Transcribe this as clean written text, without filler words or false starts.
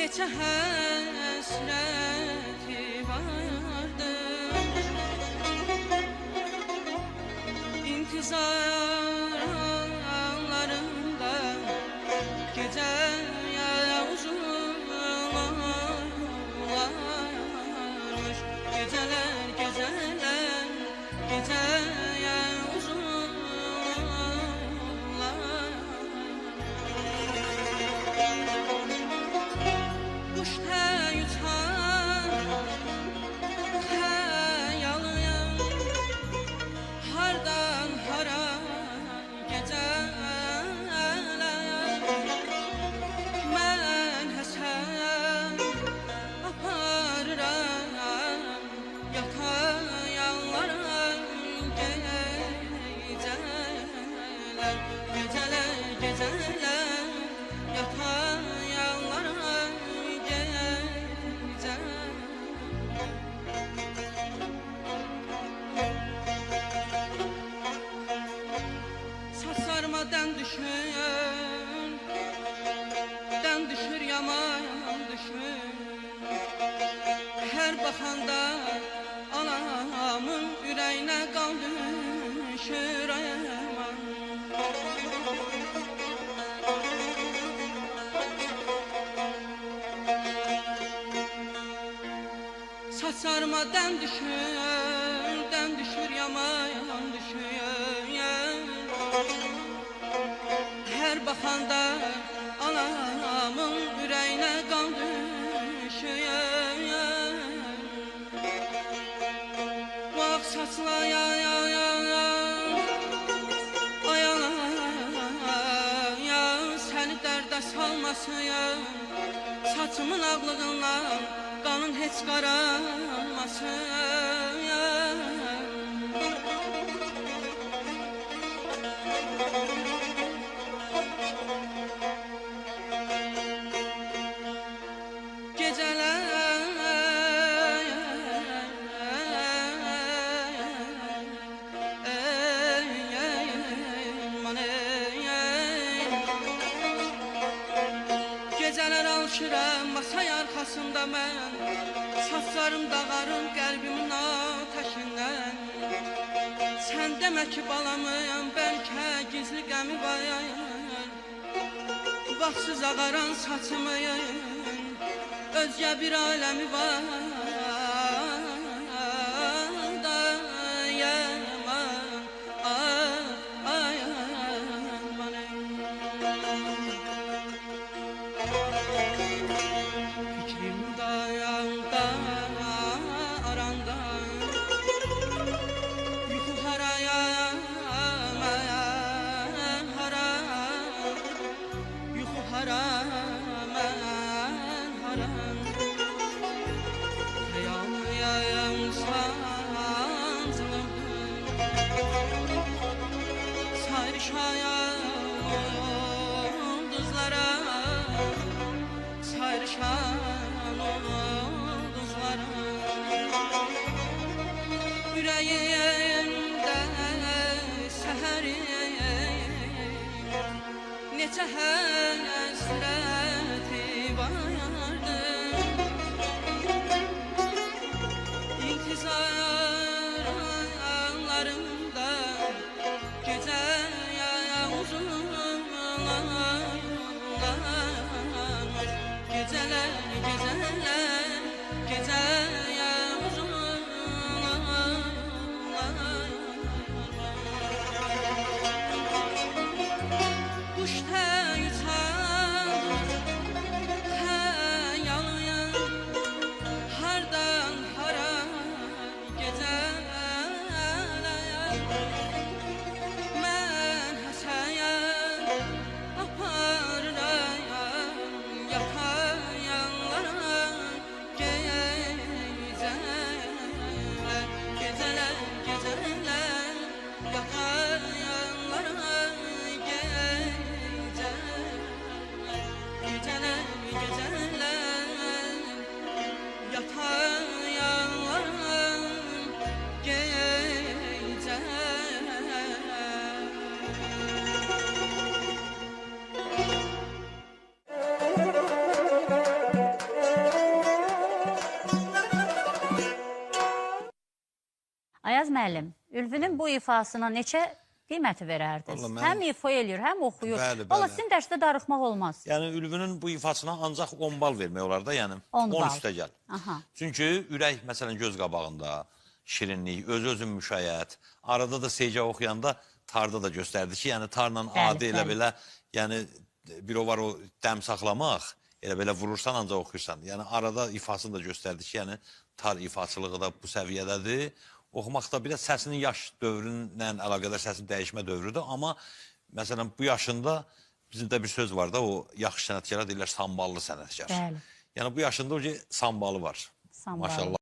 Neçə həsrəti vardı İntizarlarında gecəyə uzunlarmış Gecələr, gecələr, gecəyə uzunlar Kuş yutar hayalıyım Hardan hara geceler Ben həsən aparıram Yatayanlara geceler Geceler, geceler Yatayanlara Saçlarımadan düşür yaman düşür Her bakanda anamın ürəyinə qan düşür yaman Saçlarımadan düşür yaman düşür Her bakanda anamın ürəyinə qan düşür Vaxt saçlaya Səni dərdə salmasın Saçımın ağlığından Qanın heç qaranmasın Gecələr Gecələr alışıram masay arxasında mən Saçlarım dağarım qəlbimin ateşindən Sən demə ki balamıyam bəlkə gizli qəmi var Vaxtsız ağaran saçımın özgə bir aləmi var Fikrim dayanda aranda Yuxu haraya mən hara Yuxu hara mən hara Xəyalıyam sancılırdım Sayrışayam ulduzlara Sayrışan ulduzlara Ürəyimdə səhərim Neçə həsrəti vardı İntizarlarında gecəyə uzunlarmış Gecələr, gecələr, gecəyə uzunlar Kuş yutar hayalıyım Hardan hara gecələr Mən həsəyəm aparıram Yatayanlara gecələr Gecələr, gecələr Yatayanlara Gecələr, gecələr Yatayanlara gecələr Ayaz müəllim, Ülvünün bu ifasına neçə qiyməti verərdiniz? Vallahi mən- Həm ifa eləyir, həm oxuyur. Bəli, bəli. Valla sizin dərsdə darıxmaq olmaz. Yəni Ülvünün bu ifasına ancaq 10 bal vermək olar da, yəni 10 10 bal. üstə gəl. Aha. Çünki ürək məsələn göz qabağında, şirinlik, öz-özün müşayiət, arada da secə oxuyanda tarda da göstərdi ki, yəni tarla Bəli, adi elə bəli. belə, yəni bir o var o dəm saxlamaq, elə belə vurursan ancaq oxuyursan. Yəni arada ifasını da göstərdi ki, yəni tar ifaçılığı da bu səviyyədədir. Oxumaqda bir də səsinin yaş dövrünlə əlaqədar səsin dəyişmə dövrüdür. Amma məsələn bu yaşında bizim də bir söz var da, o yaxşı sənətkara deyirlər samballı sənətkar. Bəli. Yəni bu yaşında o ki sambalı var. Sambalı. Maşallah.